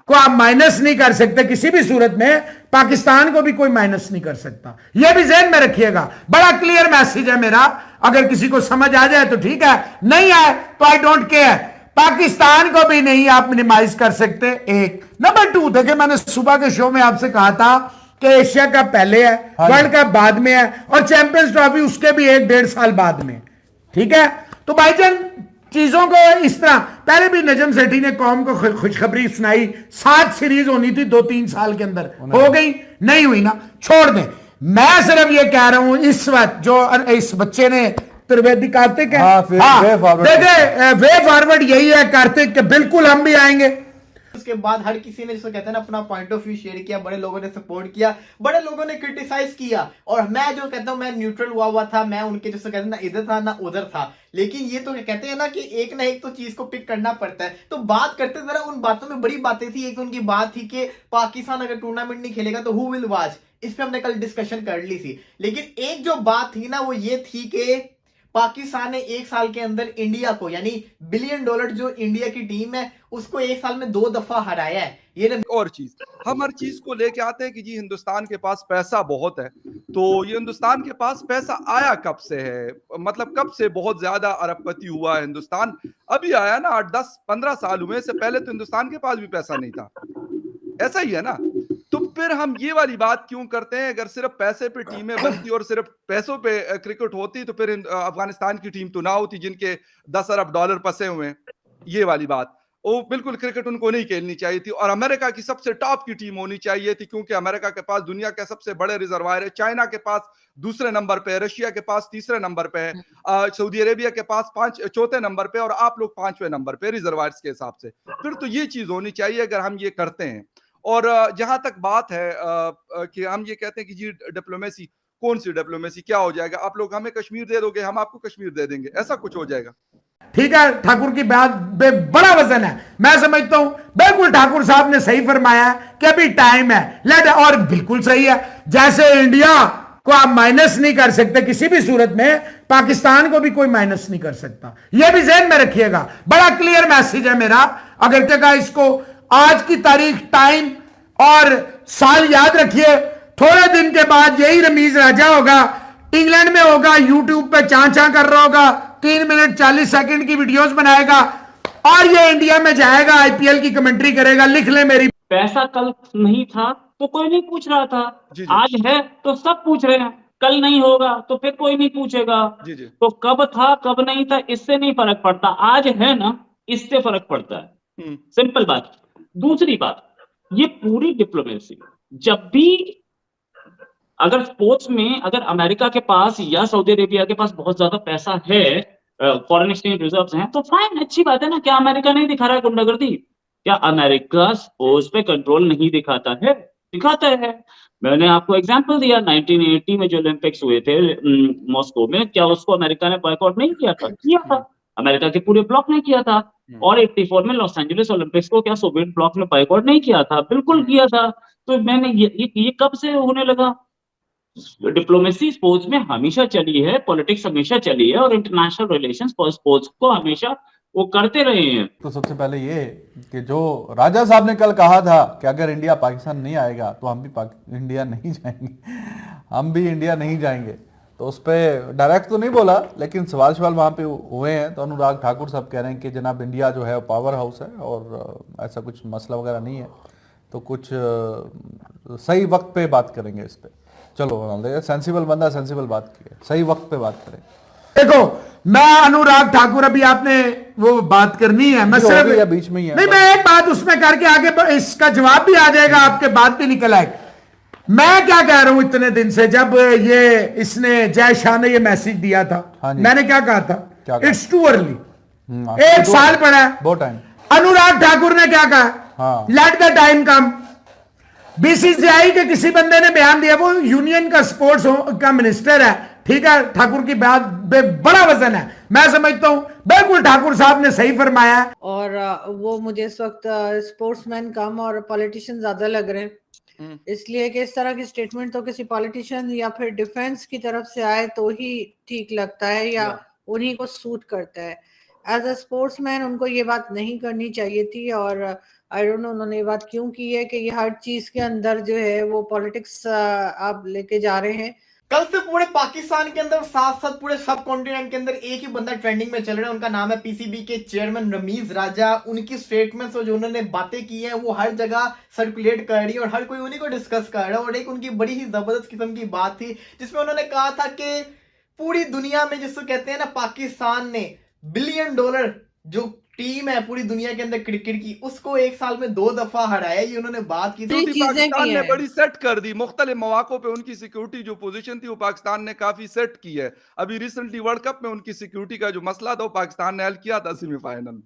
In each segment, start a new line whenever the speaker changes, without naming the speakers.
को आप माइनस नहीं कर सकते किसी भी सूरत में, पाकिस्तान को भी कोई माइनस नहीं कर सकता। यह भी ज़हन में रखिएगा। बड़ा क्लियर मैसेज है मेरा, अगर किसी को समझ आ जाए तो ठीक है, नहीं आए तो आई डोंट केयर। पाकिस्तान को भी नहीं आप मिनिमाइज कर सकते। एक नंबर 2, देखिए मैंने सुबह के शो में आपसे कहा था कि एशिया कप पहले है, वर्ल्ड कप बाद में है, और चैंपियंस ट्रॉफी उसके भी 1-1.5 साल बाद में। ठीक है, तो भाईजान चीजों को इस तरह, पहले भी नजम सेठी ने कौम को खुशखबरी सुनाई, 7 सीरीज होनी थी 2-3 साल के अंदर, हो गई नहीं हुई ना, छोड़ दें। मैं सिर्फ ये कह रहा हूं इस वक्त जो इस बच्चे ने त्रिवेदी कार्तिक है, देखे वे फॉरवर्ड यही है कार्तिक के, बिल्कुल हम भी आएंगे।
उसके बाद हर किसी ने जिसको कहते हैं ना अपना पॉइंट ऑफ व्यू शेयर किया, बड़े लोगों ने सपोर्ट किया, बड़े लोगों ने क्रिटिसाइज किया, और मैं जो कहता हूं मैं न्यूट्रल हुआ था, मैं उनके जिसको कहते हैं ना इधर था ना उधर था। लेकिन ये तो कहते हैं ना कि एक ना एक तो चीज को पिक करना पड़ता है। तो बात करते जरा उन बातों में, बड़ी बातें थी। एक उनकी बात थी कि पाकिस्तान अगर टूर्नामेंट नहीं खेलेगा तो हु विल वॉच, इस पर हमने कल डिस्कशन कर ली थी। लेकिन एक जो बात थी ना वो ये थी कि पाकिस्तान ने 1 साल के अंदर इंडिया को, यानी $1 बिलियन जो इंडिया की टीम है उसको 1 साल में 2 दफा हराया है। ये
और चीज, हम हर चीज को लेके आते हैं कि जी हिंदुस्तान के पास पैसा बहुत है, तो ये हिंदुस्तान के पास पैसा आया कब से है, मतलब कब से बहुत ज्यादा अरबपति हुआ है हिंदुस्तान? अभी आया ना, 8, 10, 15 साल हुए, से पहले तो हिंदुस्तान के पास भी पैसा नहीं था। ऐसा ही है ना। तो फिर हम ये वाली बात क्यों करते हैं? अगर सिर्फ पैसे पे टीमें बनती और सिर्फ पैसों पे क्रिकेट होती तो फिर अफगानिस्तान की टीम तो ना होती जिनके $10 अरब फंसे हुए हैं। ये वाली बात, वो बिल्कुल क्रिकेट उनको नहीं खेलनी चाहिए थी, और अमेरिका की सबसे टॉप की टीम होनी चाहिए थी, क्योंकि अमेरिका के पास दुनिया के सबसे बड़े रिजर्वायर है, चाइना के पास दूसरे नंबर पे है, रशिया के पास तीसरे नंबर पे है, सऊदी अरेबिया के पास चौथे नंबर पे, और आप लोग 5वें नंबर पे रिजर्वायर्स के हिसाब से। फिर तो ये चीज होनी चाहिए अगर हम ये करते हैं। और जहां तक बात है कि हम ये कहते हैं कि जी डिप्लोमेसी, कौन सी डिप्लोमेसी, क्या हो जाएगा? आप लोग हमें कश्मीर दे दोगे, हम आपको कश्मीर दे देंगे, ऐसा कुछ हो जाएगा?
ठीक है, ठाकुर की बात में बड़ा वजन है, मैं समझता हूं बिल्कुल ठाकुर साहब ने सही फरमाया कि अभी टाइम है, और बिल्कुल सही है। जैसे इंडिया को आप माइनस नहीं कर सकते किसी भी सूरत में, पाकिस्तान को भी कोई माइनस नहीं कर सकता। यह भी ज़हन में रखिएगा। बड़ा क्लियर मैसेज है मेरा, अगर क्या इसको आज की तारीख, टाइम और साल याद रखिए। थोड़े दिन के बाद यही रमीज राजा होगा, इंग्लैंड में होगा, यूट्यूब पे चां कर रहा होगा, 3 मिनट 40 सेकंड की वीडियोस बनाएगा, और ये इंडिया में जाएगा, आईपीएल की कमेंट्री करेगा। लिख ले मेरी।
पैसा कल नहीं था तो कोई नहीं पूछ रहा था, आज है तो सब पूछ रहे हैं, कल नहीं होगा तो फिर कोई नहीं पूछेगा। तो कब था कब नहीं था इससे नहीं फर्क पड़ता, आज है ना इससे फर्क पड़ता है। सिंपल बात। दूसरी बात, ये पूरी डिप्लोमेसी, जब भी अगर स्पोर्ट्स में अगर अमेरिका के पास या सऊदी अरेबिया के पास बहुत ज्यादा पैसा है, फॉरेन एक्सचेंज रिजर्व्स हैं, तो फाइन, अच्छी बात है ना। क्या अमेरिका नहीं दिखा रहा है गुंडागर्दी? क्या अमेरिका स्पोर्ट्स पे कंट्रोल नहीं दिखाता है? दिखाता है। मैंने आपको एग्जांपल दिया, 1980 में जो ओलंपिक्स हुए थे मॉस्को में, क्या उसको अमेरिका ने बॉयकॉट नहीं किया था? किया था। अमेरिका के पूरे ब्लॉक ने किया था। और 84 में लॉस एंजलिस ओलंपिक्स को क्या सोवियत ब्लॉक ने बॉयकॉट नहीं किया था? बिल्कुल किया था। तो मैंने ये कब से होने लगा? डिप्लोमेसी स्पोर्ट्स में हमेशा चली है, पॉलिटिक्स हमेशा चली है, और इंटरनेशनल रिलेशंस स्पोर्ट्स को हमेशा वो करते रहे हैं।
तो सबसे पहले ये कि जो राजा साहब ने कल कहा था कि अगर इंडिया पाकिस्तान नहीं आएगा तो हम भी इंडिया नहीं जाएंगे, हम भी इंडिया नहीं जाएंगे, तो उस पर डायरेक्ट तो नहीं बोला, लेकिन सवाल वहाँ पे हुए हैं। तो अनुराग ठाकुर साहब कह रहे हैं कि जनाब इंडिया जो है पावर हाउस है और ऐसा कुछ मसला वगैरह नहीं है, तो कुछ सही वक्त पे बात करेंगे इस पे। चलो, सेंसिबल बंदा सेंसिबल बात की है, सही वक्त पे बात करें।
देखो, मैं अनुराग ठाकुर, अभी आपने वो बात करनी है, मैं सिर्फ
बीच में ही है,
नहीं, मैं एक बात उसमें करके आगे इसका जवाब भी आ जाएगा, आपके बात भी निकल आएगी। मैं क्या कह रहा हूं इतने दिन से, जब ये इसने जय शाह ने ये मैसेज दिया था, मैंने क्या कहा था? इट्स टू अर्ली, 1 साल पड़ा है,
बहुत टाइम।
अनुराग ठाकुर ने क्या कहा? Let the time come. BCCI के किसी बंदे ने बयान दिया, वो यूनियन का स्पोर्ट्स का मिनिस्टर है, ठीक है, ठाकुर की बात बड़ा वजन है, मैं समझता हूं बिल्कुल ठाकुर साहब ने सही फरमाया।
और वो मुझे इस वक्त स्पोर्ट्समैन कम और पॉलिटिशियन ज्यादा लग रहे हैं, इसलिए कि इस तरह की स्टेटमेंट तो किसी पॉलिटिशियन या फिर डिफेंस की तरफ से आए तो ही ठीक लगता है या उन्हीं को सूट करता है। एज अ स्पोर्ट्समैन उनको ये बात नहीं करनी चाहिए थी, और आई डोंट नो उन्होंने ये बात क्यों की है कि ये हर चीज के अंदर जो है वो पॉलिटिक्स आप लेके जा रहे हैं।
कल से पूरे पाकिस्तान के अंदर साथ साथ पूरे सब कॉन्टिनेंट के अंदर एक ही बंदा ट्रेंडिंग में चल रहा है, उनका नाम है पीसीबी के चेयरमैन रमीज राजा। उनकी स्टेटमेंट्स और जो उन्होंने बातें की हैं वो हर जगह सर्कुलेट कर रही है और हर कोई उन्हीं को डिस्कस कर रहा है। और एक उनकी बड़ी ही जबरदस्त किस्म की बात थी जिसमें उन्होंने कहा था कि पूरी दुनिया में जिसको कहते हैं ना, पाकिस्तान ने $1 बिलियन जो टीम है पूरी दुनिया के अंदर क्रिकेट की, उसको एक साल में 2 दफा हराया। ये उन्होंने बात की थी।
पाकिस्तान ने बड़ी सेट कर दी मुख्तलिफ मौकों पे, उनकी सिक्योरिटी जो पोजीशन थी वो पाकिस्तान ने काफी सेट की है। अभी रिसेंटली वर्ल्ड कप में उनकी सिक्योरिटी का जो मसला था वो पाकिस्तान ने हल किया था सेमीफाइनल में।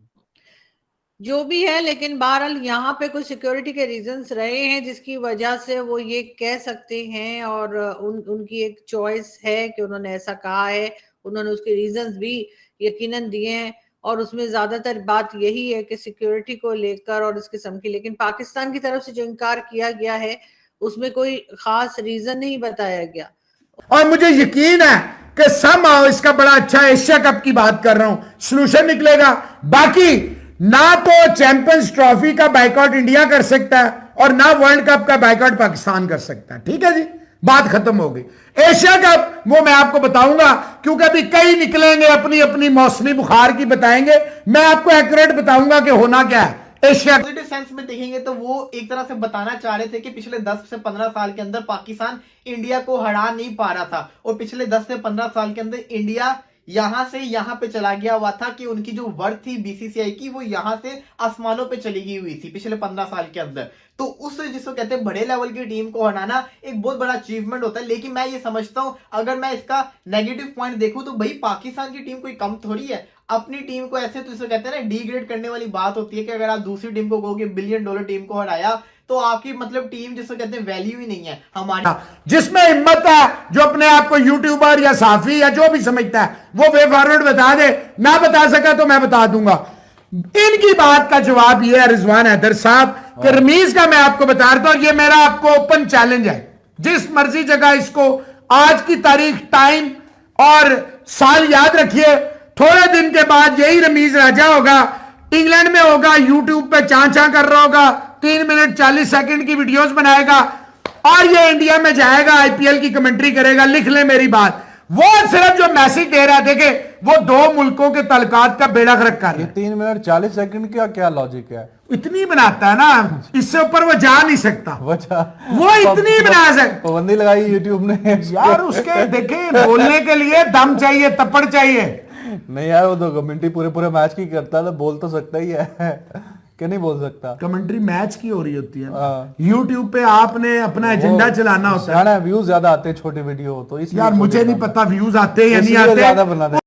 जो भी है, लेकिन बहरहाल यहाँ पे कुछ सिक्योरिटी के रीजंस रहे हैं जिसकी वजह से वो ये कह सकते हैं और उनकी एक चॉइस है कि उन्होंने ऐसा कहा है। उन्होंने उसके रीजंस भी यकीनन दिए हैं और उसमें ज्यादातर बात यही है कि सिक्योरिटी को लेकर और इस किस्म की। लेकिन पाकिस्तान की तरफ से जो इनकार किया गया है उसमें कोई खास रीजन नहीं बताया गया।
और मुझे यकीन है कि समहाउ इसका बड़ा अच्छा एशिया कप की बात कर रहा हूं सलूशन निकलेगा। बाकी ना तो चैंपियंस ट्रॉफी का बाइकआउट इंडिया कर सकता है और ना वर्ल्ड कप का बाइकआउट पाकिस्तान कर सकता है। ठीक है जी, बात खत्म हो गई। एशिया कप वो मैं आपको बताऊंगा क्योंकि अभी कई निकलेंगे अपनी अपनी मौसमी बुखार की बताएंगे, मैं आपको एक्यूरेट बताऊंगा कि होना क्या है। एशिया
पॉजिटिव सेंस में देखेंगे तो वो एक तरह से बताना चाह रहे थे कि पिछले 10 से 15 साल के अंदर पाकिस्तान इंडिया को हरा नहीं पा रहा था और पिछले 10 से 15 साल के अंदर इंडिया यहां से यहां पे चला गया हुआ था कि उनकी जो वर्थ थी बीसीसीआई की वो यहां से आसमानों पे चली गई हुई थी पिछले 15 साल के अंदर। तो उस जिसको कहते हैं बड़े लेवल की टीम को हराना एक बहुत बड़ा अचीवमेंट होता है। लेकिन मैं ये समझता हूं अगर मैं इसका नेगेटिव पॉइंट देखूं तो भाई पाकिस्तान की टीम कोई कम थोड़ी है। अपनी टीम को ऐसे तो इसे कहते हैं ना डिग्रेड करने वाली बात होती है कि अगर आप दूसरी टीम को कहोगे $1 बिलियन टीम को हराया तो आपकी मतलब टीम जिसको कहते हैं वैल्यू ही नहीं है हमारी।
जिसमें हिम्मत है जो अपने आप को यूट्यूबर या साफी या जो भी समझता है वो वे फॉरवर्ड बता दे, ना बता सका तो मैं बता दूंगा। इनकी बात का जवाब यह है रिजवान हैदर साहब कि रमीज का मैं आपको बता रहा हूं, ये मेरा आपको ओपन चैलेंज है। जिस मर्जी जगह इसको आज की तारीख, टाइम और साल याद रखिए, थोड़े दिन के बाद यही रमीज राजा होगा, इंग्लैंड में होगा, यूट्यूब पे चां कर रहा होगा, 3 मिनट 40 सेकंड की वीडियोस बनाएगा और ये इंडिया में जाएगा, आईपीएल की कमेंट्री करेगा। लिख ले मेरी बात, वो सिर्फ जो मैसेज दे रहा है, देखे वो 2 मुल्कों के तलकात का बेड़ा गर्क कर रहा है।
3 मिनट 40 सेकंड का क्या लॉजिक है?
इतनी बनाता है ना, इससे ऊपर वो जा नहीं सकता। वो इतनी बना सकता,
पाबंदी लगाई यूट्यूब ने
यार उसके। देखे बोलने के लिए दम चाहिए, तपड़ चाहिए।
नहीं यार, वो तो कमेंट्री पूरे मैच की करता है तो बोल तो सकता ही है कि नहीं बोल सकता?
कमेंट्री मैच की हो रही होती है, यूट्यूब पे आपने अपना एजेंडा चलाना होता है।
व्यूज ज्यादा आते हैं छोटे वीडियो तो, इसलिए
यार मुझे नहीं पता व्यूज आते हैं या नहीं आते।